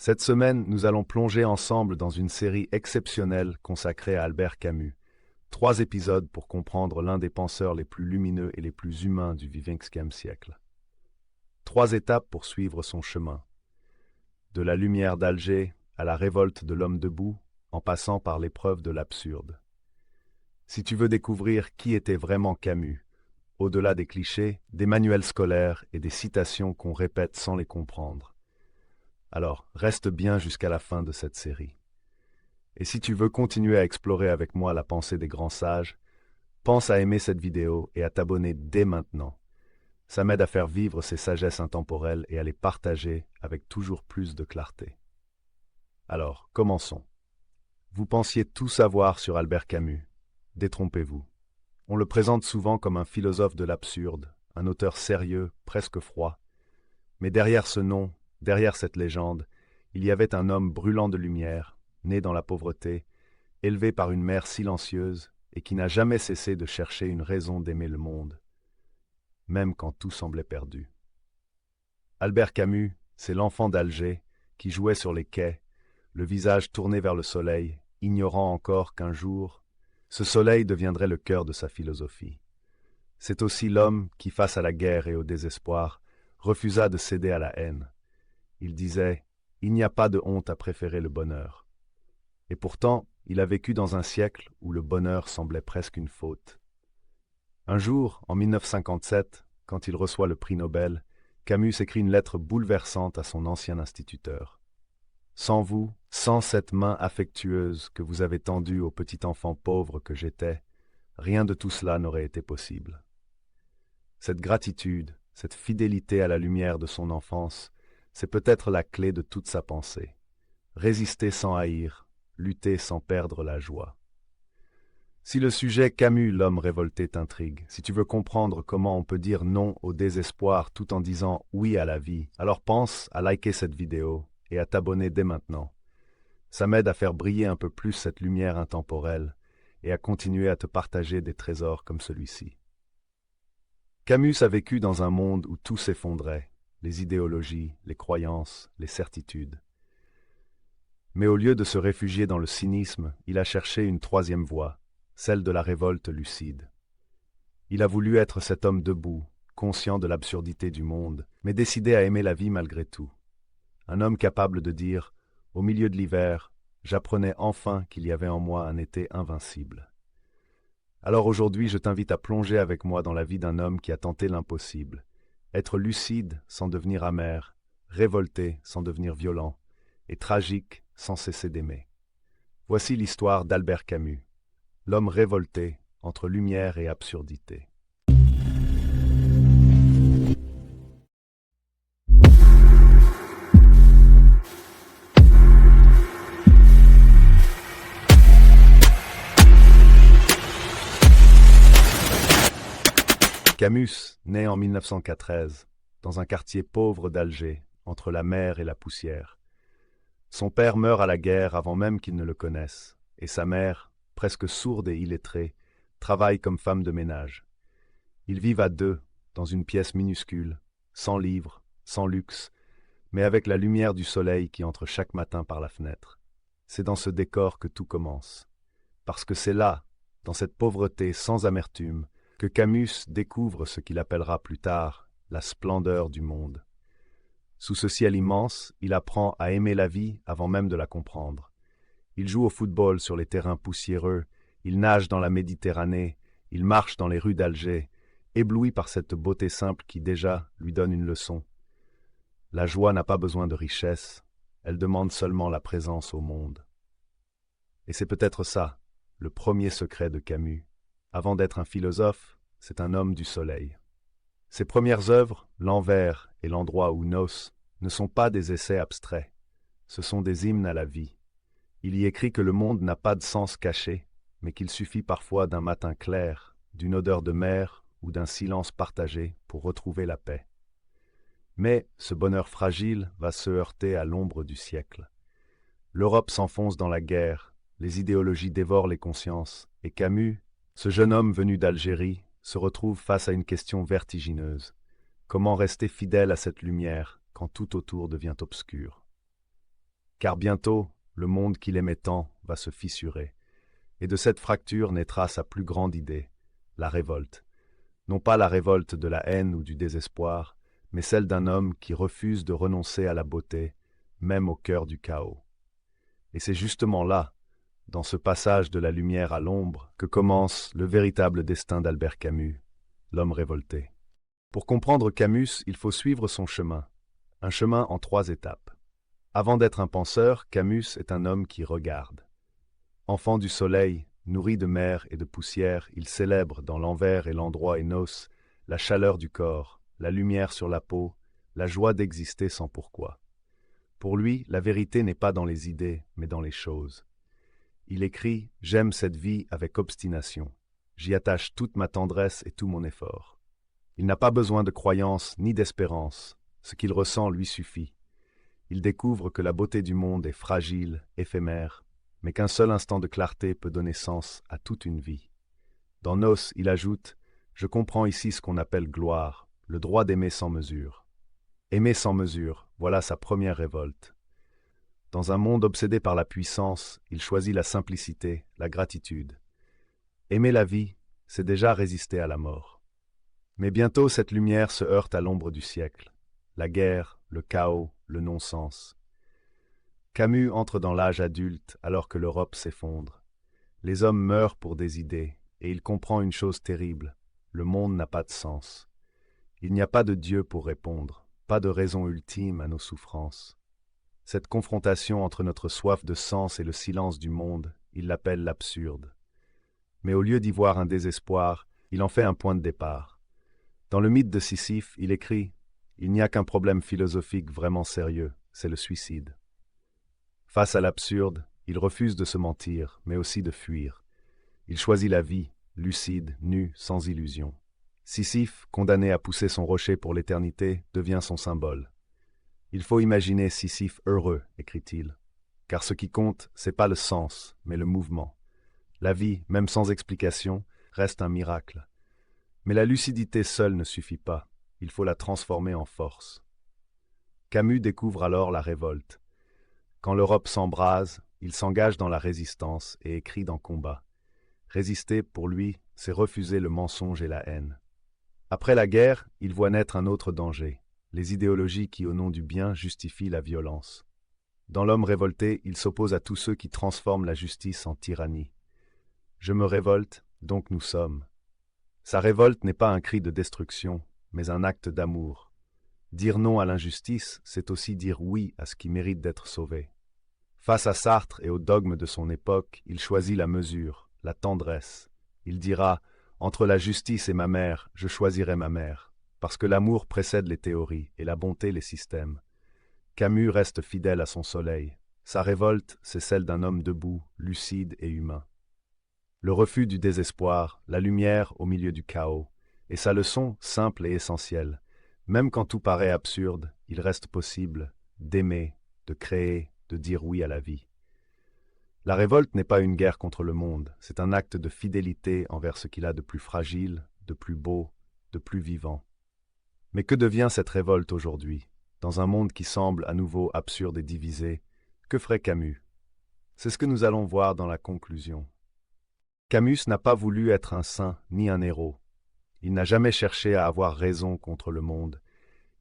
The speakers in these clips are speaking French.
Cette semaine, nous allons plonger ensemble dans une série exceptionnelle consacrée à Albert Camus. 3 épisodes pour comprendre l'un des penseurs les plus lumineux et les plus humains du XXe siècle. 3 étapes pour suivre son chemin. De la lumière d'Alger à la révolte de l'homme debout, en passant par l'épreuve de l'absurde. Si tu veux découvrir qui était vraiment Camus, au-delà des clichés, des manuels scolaires et des citations qu'on répète sans les comprendre, alors reste bien jusqu'à la fin de cette série. Et si tu veux continuer à explorer avec moi la pensée des grands sages, pense à aimer cette vidéo et à t'abonner dès maintenant. Ça m'aide à faire vivre ces sagesses intemporelles et à les partager avec toujours plus de clarté. Alors, commençons. Vous pensiez tout savoir sur Albert Camus. Détrompez-vous. On le présente souvent comme un philosophe de l'absurde, un auteur sérieux, presque froid. Mais derrière ce nom, derrière cette légende, il y avait un homme brûlant de lumière, né dans la pauvreté, élevé par une mère silencieuse et qui n'a jamais cessé de chercher une raison d'aimer le monde, même quand tout semblait perdu. Albert Camus, c'est l'enfant d'Alger qui jouait sur les quais, le visage tourné vers le soleil, ignorant encore qu'un jour, ce soleil deviendrait le cœur de sa philosophie. C'est aussi l'homme qui, face à la guerre et au désespoir, refusa de céder à la haine. Il disait « Il n'y a pas de honte à préférer le bonheur ». Et pourtant, il a vécu dans un siècle où le bonheur semblait presque une faute. Un jour, en 1957, quand il reçoit le prix Nobel, Camus écrit une lettre bouleversante à son ancien instituteur. « Sans vous, sans cette main affectueuse que vous avez tendue au petit enfant pauvre que j'étais, rien de tout cela n'aurait été possible. » Cette gratitude, cette fidélité à la lumière de son enfance, c'est peut-être la clé de toute sa pensée. Résister sans haïr, lutter sans perdre la joie. Si le sujet Camus, l'homme révolté, t'intrigue, si tu veux comprendre comment on peut dire non au désespoir tout en disant oui à la vie, alors pense à liker cette vidéo et à t'abonner dès maintenant. Ça m'aide à faire briller un peu plus cette lumière intemporelle et à continuer à te partager des trésors comme celui-ci. Camus a vécu dans un monde où tout s'effondrait, les idéologies, les croyances, les certitudes. Mais au lieu de se réfugier dans le cynisme, il a cherché une troisième voie, celle de la révolte lucide. Il a voulu être cet homme debout, conscient de l'absurdité du monde, mais décidé à aimer la vie malgré tout. Un homme capable de dire, au milieu de l'hiver, j'apprenais enfin qu'il y avait en moi un été invincible. Alors aujourd'hui, je t'invite à plonger avec moi dans la vie d'un homme qui a tenté l'impossible. Être lucide sans devenir amer, révolté sans devenir violent, et tragique sans cesser d'aimer. Voici l'histoire d'Albert Camus, l'homme révolté entre lumière et absurdité. Camus naît en 1913, dans un quartier pauvre d'Alger, entre la mer et la poussière. Son père meurt à la guerre avant même qu'il ne le connaisse, et sa mère, presque sourde et illettrée, travaille comme femme de ménage. Ils vivent à deux, dans une pièce minuscule, sans livres, sans luxe, mais avec la lumière du soleil qui entre chaque matin par la fenêtre. C'est dans ce décor que tout commence. Parce que c'est là, dans cette pauvreté sans amertume, que Camus découvre ce qu'il appellera plus tard la splendeur du monde. Sous ce ciel immense, il apprend à aimer la vie avant même de la comprendre. Il joue au football sur les terrains poussiéreux, il nage dans la Méditerranée, il marche dans les rues d'Alger, ébloui par cette beauté simple qui déjà lui donne une leçon. La joie n'a pas besoin de richesse, elle demande seulement la présence au monde. Et c'est peut-être ça, le premier secret de Camus. Avant d'être un philosophe, c'est un homme du soleil. Ses premières œuvres, L'Envers et L'Endroit où Nos, ne sont pas des essais abstraits, ce sont des hymnes à la vie. Il y écrit que le monde n'a pas de sens caché, mais qu'il suffit parfois d'un matin clair, d'une odeur de mer ou d'un silence partagé pour retrouver la paix. Mais ce bonheur fragile va se heurter à l'ombre du siècle. L'Europe s'enfonce dans la guerre, les idéologies dévorent les consciences, et Camus, ce jeune homme venu d'Algérie, se retrouve face à une question vertigineuse. Comment rester fidèle à cette lumière quand tout autour devient obscur? car bientôt, le monde qu'il aimait tant va se fissurer. Et de cette fracture naîtra sa plus grande idée, la révolte. Non pas la révolte de la haine ou du désespoir, mais celle d'un homme qui refuse de renoncer à la beauté, même au cœur du chaos. Et c'est justement là, dans ce passage de la lumière à l'ombre, que commence le véritable destin d'Albert Camus, l'homme révolté. Pour comprendre Camus, il faut suivre son chemin, un chemin en 3 étapes. Avant d'être un penseur, Camus est un homme qui regarde. Enfant du soleil, nourri de mer et de poussière, il célèbre dans l'envers et l'endroit énos la chaleur du corps, la lumière sur la peau, la joie d'exister sans pourquoi. Pour lui, la vérité n'est pas dans les idées, mais dans les choses. Il écrit « J'aime cette vie avec obstination. J'y attache toute ma tendresse et tout mon effort. » Il n'a pas besoin de croyance ni d'espérance. Ce qu'il ressent lui suffit. Il découvre que la beauté du monde est fragile, éphémère, mais qu'un seul instant de clarté peut donner sens à toute une vie. Dans Nos, il ajoute « Je comprends ici ce qu'on appelle gloire, le droit d'aimer sans mesure. » Aimer sans mesure, voilà sa première révolte. Dans un monde obsédé par la puissance, il choisit la simplicité, la gratitude. Aimer la vie, c'est déjà résister à la mort. Mais bientôt cette lumière se heurte à l'ombre du siècle. La guerre, le chaos, le non-sens. Camus entre dans l'âge adulte alors que l'Europe s'effondre. Les hommes meurent pour des idées, et il comprend une chose terrible, le monde n'a pas de sens. Il n'y a pas de Dieu pour répondre, pas de raison ultime à nos souffrances. Cette confrontation entre notre soif de sens et le silence du monde, il l'appelle l'absurde. Mais au lieu d'y voir un désespoir, il en fait un point de départ. Dans le mythe de Sisyphe, il écrit « Il n'y a qu'un problème philosophique vraiment sérieux, c'est le suicide. » Face à l'absurde, il refuse de se mentir, mais aussi de fuir. Il choisit la vie, lucide, nue, sans illusion. Sisyphe, condamné à pousser son rocher pour l'éternité, devient son symbole. Il faut imaginer Sisyphe heureux, écrit-il, car ce qui compte, c'est pas le sens, mais le mouvement. La vie, même sans explication, reste un miracle. Mais la lucidité seule ne suffit pas, il faut la transformer en force. Camus découvre alors la révolte. Quand l'Europe s'embrase, il s'engage dans la résistance et écrit dans Combat. Résister, pour lui, c'est refuser le mensonge et la haine. Après la guerre, il voit naître un autre danger, les idéologies qui, au nom du bien, justifient la violence. Dans l'homme révolté, il s'oppose à tous ceux qui transforment la justice en tyrannie. Je me révolte, donc nous sommes. Sa révolte n'est pas un cri de destruction, mais un acte d'amour. Dire non à l'injustice, c'est aussi dire oui à ce qui mérite d'être sauvé. Face à Sartre et aux dogmes de son époque, il choisit la mesure, la tendresse. Il dira « Entre la justice et ma mère, je choisirai ma mère, parce que l'amour précède les théories et la bonté les systèmes. » Camus reste fidèle à son soleil. Sa révolte, c'est celle d'un homme debout, lucide et humain. Le refus du désespoir, la lumière au milieu du chaos, et sa leçon simple et essentielle. Même quand tout paraît absurde, il reste possible d'aimer, de créer, de dire oui à la vie. La révolte n'est pas une guerre contre le monde, c'est un acte de fidélité envers ce qu'il a de plus fragile, de plus beau, de plus vivant. Mais que devient cette révolte aujourd'hui? Dans un monde qui semble à nouveau absurde et divisé, que ferait Camus? C'est ce que nous allons voir dans la conclusion. Camus n'a pas voulu être un saint ni un héros. Il n'a jamais cherché à avoir raison contre le monde.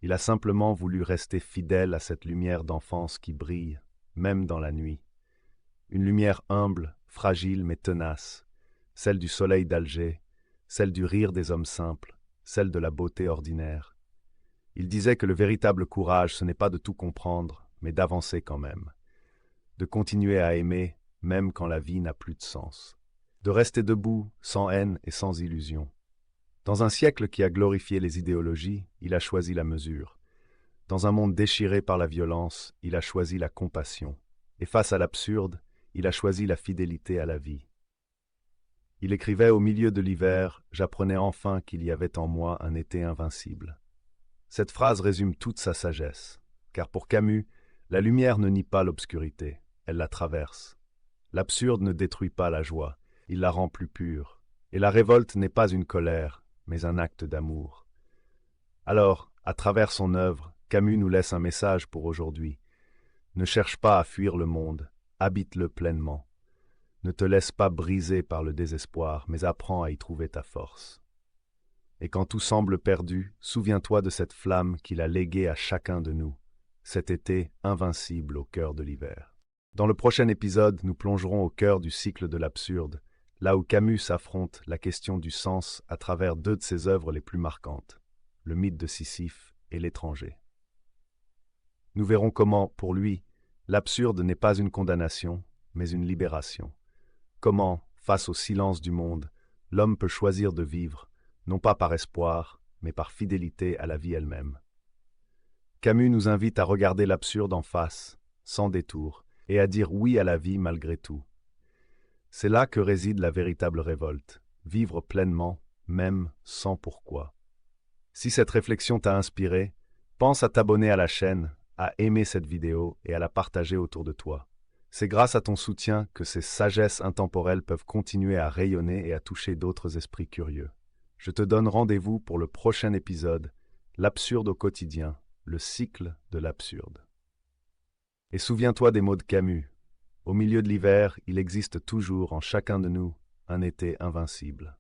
Il a simplement voulu rester fidèle à cette lumière d'enfance qui brille, même dans la nuit. Une lumière humble, fragile mais tenace, celle du soleil d'Alger, celle du rire des hommes simples, celle de la beauté ordinaire. Il disait que le véritable courage, ce n'est pas de tout comprendre, mais d'avancer quand même. De continuer à aimer, même quand la vie n'a plus de sens. De rester debout, sans haine et sans illusion. Dans un siècle qui a glorifié les idéologies, il a choisi la mesure. Dans un monde déchiré par la violence, il a choisi la compassion. Et face à l'absurde, il a choisi la fidélité à la vie. Il écrivait au milieu de l'hiver, j'apprenais enfin qu'il y avait en moi un été invincible. Cette phrase résume toute sa sagesse, car pour Camus, la lumière ne nie pas l'obscurité, elle la traverse. L'absurde ne détruit pas la joie, il la rend plus pure. Et la révolte n'est pas une colère, mais un acte d'amour. Alors, à travers son œuvre, Camus nous laisse un message pour aujourd'hui. Ne cherche pas à fuir le monde, habite-le pleinement. Ne te laisse pas briser par le désespoir, mais apprends à y trouver ta force. Et quand tout semble perdu, souviens-toi de cette flamme qu'il a léguée à chacun de nous, cet été invincible au cœur de l'hiver. Dans le prochain épisode, nous plongerons au cœur du cycle de l'absurde, là où Camus affronte la question du sens à travers deux de ses œuvres les plus marquantes, le mythe de Sisyphe et l'étranger. Nous verrons comment, pour lui, l'absurde n'est pas une condamnation, mais une libération. Comment, face au silence du monde, l'homme peut choisir de vivre, non pas par espoir, mais par fidélité à la vie elle-même. Camus nous invite à regarder l'absurde en face, sans détour, et à dire oui à la vie malgré tout. C'est là que réside la véritable révolte, vivre pleinement, même sans pourquoi. Si cette réflexion t'a inspiré, pense à t'abonner à la chaîne, à aimer cette vidéo et à la partager autour de toi. C'est grâce à ton soutien que ces sagesses intemporelles peuvent continuer à rayonner et à toucher d'autres esprits curieux. Je te donne rendez-vous pour le prochain épisode, l'absurde au quotidien, le cycle de l'absurde. Et souviens-toi des mots de Camus. Au milieu de l'hiver, il existe toujours en chacun de nous un été invincible.